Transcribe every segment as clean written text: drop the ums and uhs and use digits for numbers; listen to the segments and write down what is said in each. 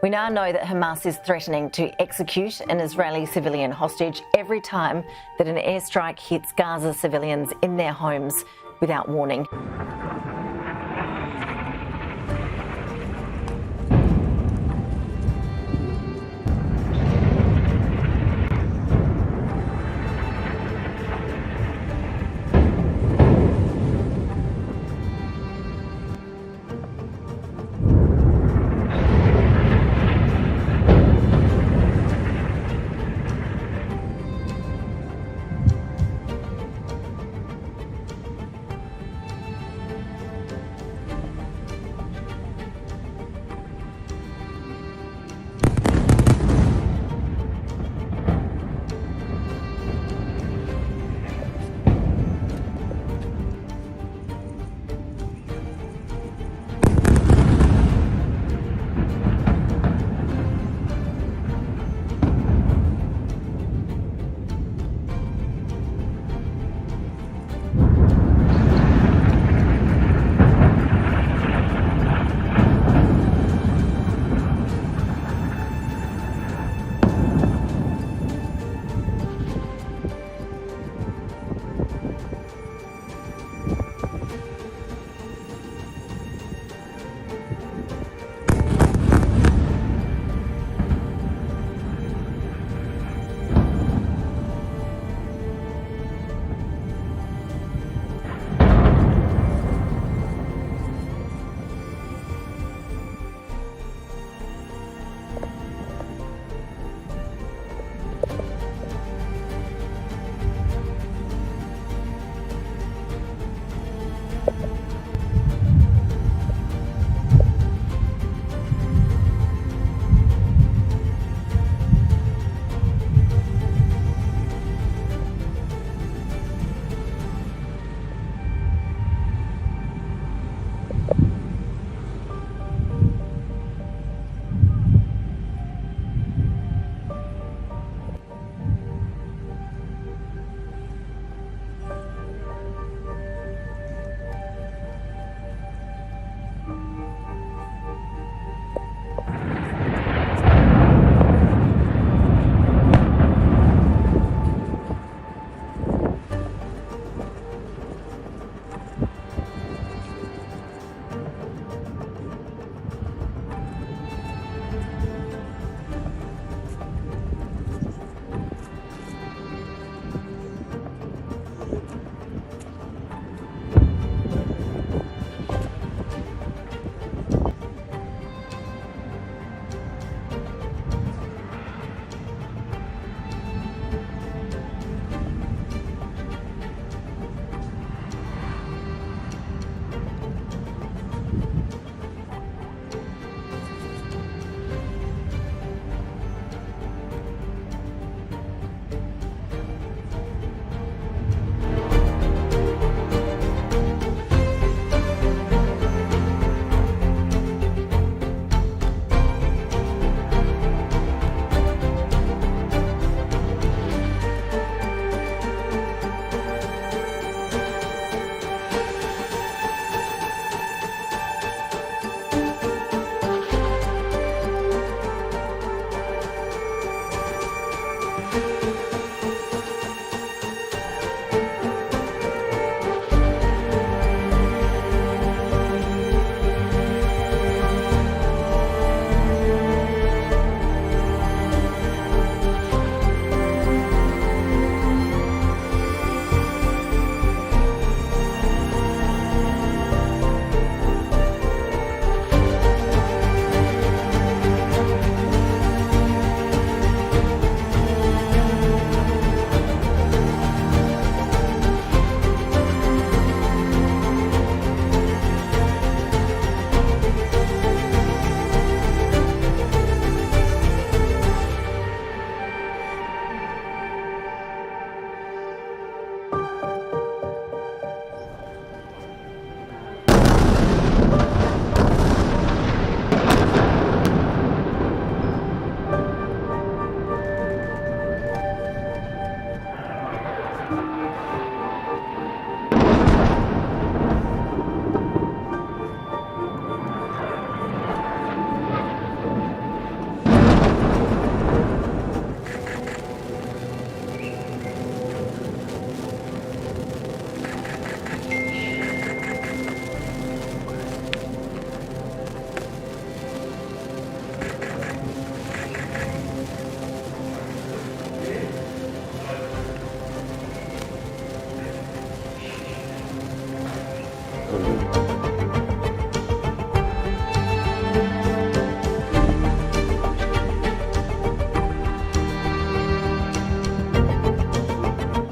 We now know that Hamas is threatening to execute an Israeli civilian hostage every time that an airstrike hits Gaza civilians in their homes without warning. will win.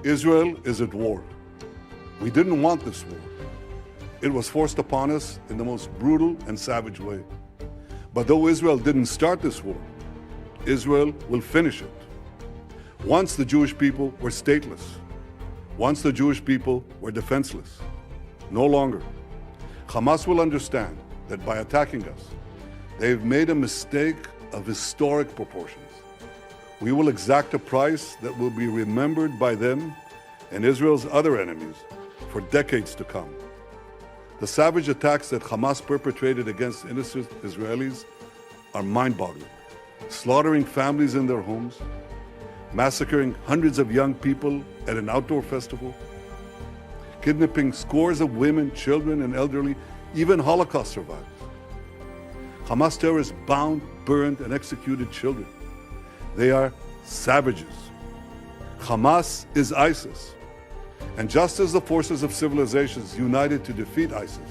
Israel is at war. We didn't want this war. It was forced upon us in the most brutal and savage way. But though Israel didn't start this war, Israel will finish it. Once the Jewish people were stateless. Once the Jewish people were defenseless. No longer. Hamas will understand that by attacking us, they've made a mistake of historic proportions. We will exact a price that will be remembered by them and Israel's other enemies for decades to come. The savage attacks that Hamas perpetrated against innocent Israelis are mind-boggling, slaughtering families in their homes, massacring hundreds of young people at an outdoor festival, kidnapping scores of women, children, and elderly, even Holocaust survivors. Hamas terrorists bound, burned, and executed children. They are savages. Hamas is ISIS. And just as the forces of civilizations united to defeat ISIS,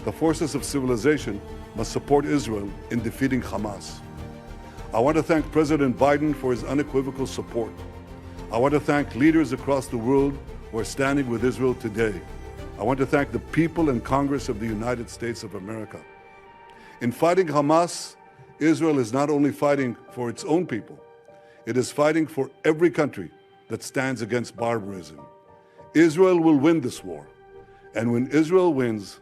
the forces of civilization must support Israel in defeating Hamas. I want to thank President Biden for his unequivocal support. I want to thank leaders across the world who are standing with Israel today. I want to thank the people and Congress of the United States of America. In fighting Hamas, Israel is not only fighting for its own people, it is fighting for every country that stands against barbarism. Israel will win this war. And when Israel wins,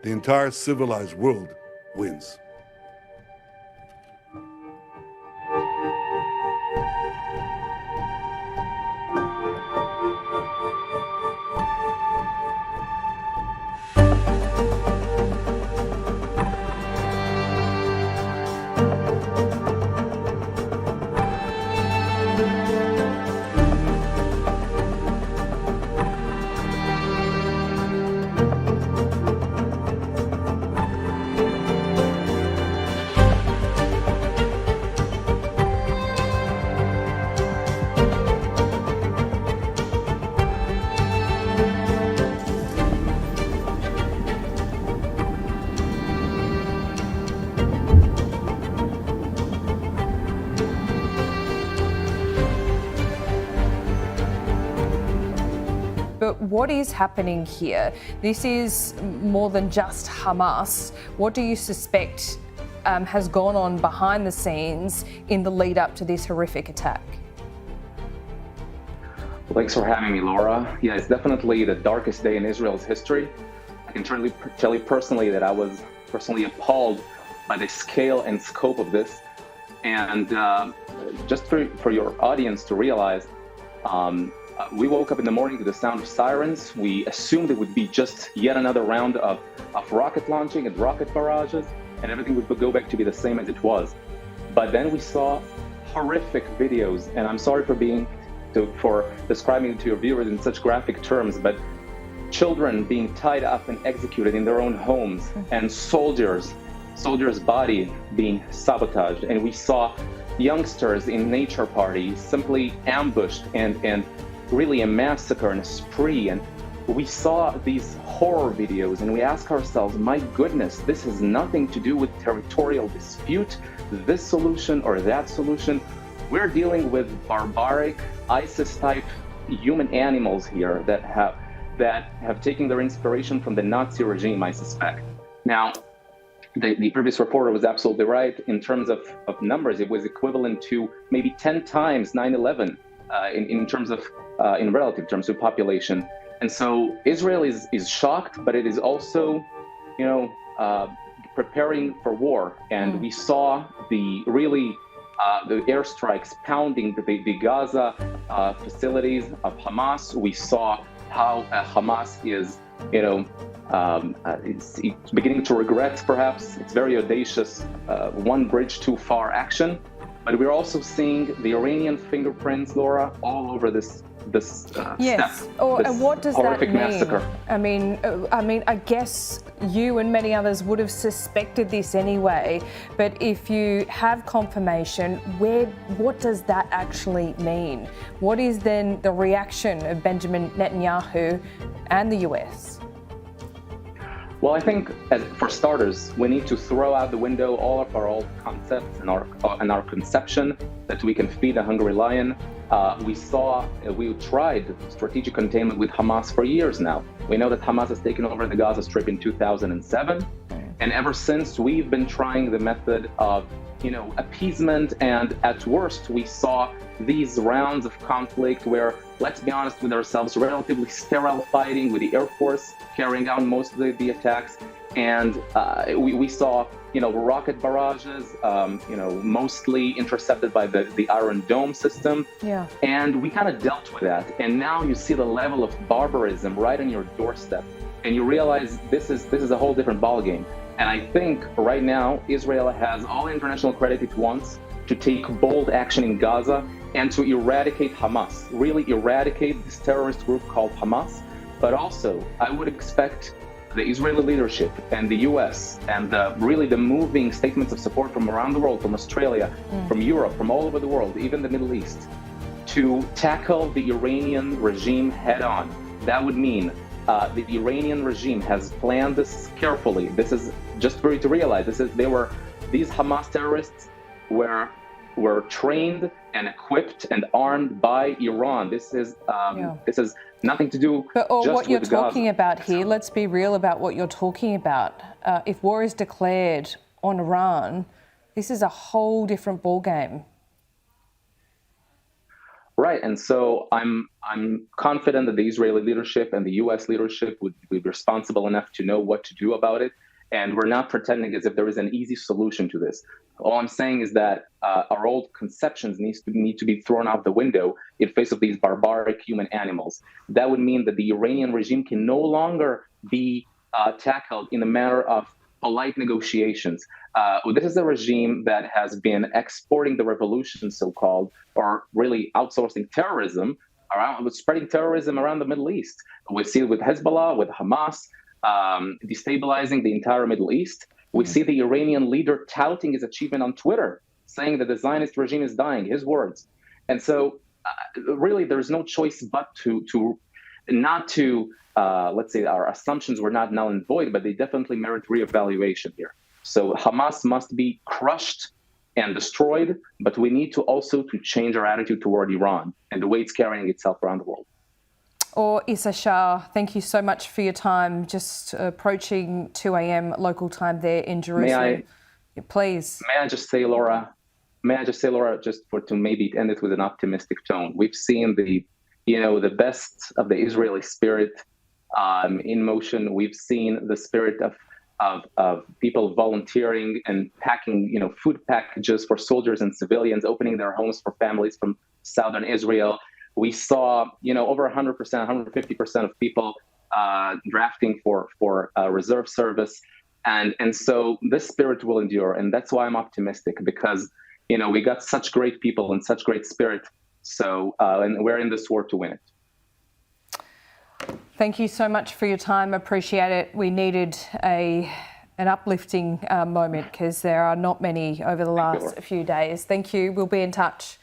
the entire civilized world wins. But what is happening here? This is more than just Hamas. What do you suspect has gone on behind the scenes in the lead up to this horrific attack? Well, thanks for having me, Laura. Yeah, it's definitely the darkest day in Israel's history. I can tell you personally that I was personally appalled by the scale and scope of this. And just for your audience to realize, we woke up in the morning to the sound of sirens. We assumed it would be just yet another round of rocket launching and rocket barrages, and everything would go back to be the same as it was. But then we saw horrific videos, and I'm sorry for describing it to your viewers in such graphic terms, but children being tied up and executed in their own homes, and soldiers' body being sabotaged. And we saw youngsters in nature parties simply ambushed and really a massacre and a spree. And we saw these horror videos and we ask ourselves, my goodness, this has nothing to do with territorial dispute, this solution or that solution. We're dealing with barbaric ISIS-type human animals here that have taken their inspiration from the Nazi regime, I suspect. Now, the previous reporter was absolutely right in terms of numbers. It was equivalent to maybe 10 times 9/11 in relative terms of population. And so Israel is shocked, but it is also, preparing for war. And we saw the airstrikes pounding the Gaza facilities of Hamas. We saw how Hamas is, it's beginning to regret, perhaps, its very audacious one bridge too far action. But we're also seeing the Iranian fingerprints, Laura, all over this yes. step. And what does that mean? Massacre. I mean, I guess you and many others would have suspected this anyway. But if you have confirmation, what does that actually mean? What is then the reaction of Benjamin Netanyahu and the US? Well, I think for starters, we need to throw out the window all of our old concepts and our conception that we can feed a hungry lion. We tried strategic containment with Hamas for years now. We know that Hamas has taken over the Gaza Strip in 2007. And ever since, we've been trying the method of, appeasement. And at worst, we saw these rounds of conflict where, let's be honest with ourselves, relatively sterile fighting with the Air Force carrying out most of the attacks. And we saw, rocket barrages, mostly intercepted by the Iron Dome system. Yeah. And we kind of dealt with that. And now you see the level of barbarism right on your doorstep. And you realize this is a whole different ballgame. And I think right now, Israel has all the international credit it wants to take bold action in Gaza and to eradicate Hamas, really eradicate this terrorist group called Hamas. But also, I would expect the Israeli leadership and the US and really the moving statements of support from around the world, from Australia, from Europe, from all over the world, even the Middle East, to tackle the Iranian regime head on. That would mean the Iranian regime has planned this carefully. This is just for you to realize. These Hamas terrorists were trained and equipped and armed by Iran. This is nothing to do. But what you're talking Gaza. about here, let's be real about what you're talking about. If war is declared on Iran, this is a whole different ballgame. Right, and so I'm confident that the Israeli leadership and the U.S. leadership would be responsible enough to know what to do about it. And we're not pretending as if there is an easy solution to this. All I'm saying is that our old conceptions need to be thrown out the window in face of these barbaric human animals. That would mean that the Iranian regime can no longer be tackled in a manner of polite negotiations. This is a regime that has been exporting the revolution, so-called, or really outsourcing terrorism, spreading terrorism around the Middle East. We see it with Hezbollah, with Hamas, destabilizing the entire Middle East. We see the Iranian leader touting his achievement on Twitter, saying that the Zionist regime is dying, his words. And so really there's no choice but not to, let's say our assumptions were not null and void, but they definitely merit reevaluation here. So Hamas must be crushed and destroyed, but we need to also change our attitude toward Iran and the way it's carrying itself around the world. Or Issa Shah, thank you so much for your time. Just approaching 2 a.m. local time there in Jerusalem. Please. May I just say, Laura, just to maybe end it with an optimistic tone. We've seen the best of the Israeli spirit in motion. We've seen the spirit of people volunteering and packing, food packages for soldiers and civilians, opening their homes for families from southern Israel. We saw, over 100%, 150% of people drafting for reserve service. And so this spirit will endure. And that's why I'm optimistic, because, we got such great people and such great spirit. So, and we're in this war to win it. Thank you so much for your time. Appreciate it. We needed an uplifting moment, because there are not many over the last few days. Thank you. We'll be in touch.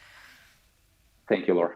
Thank you, Laura.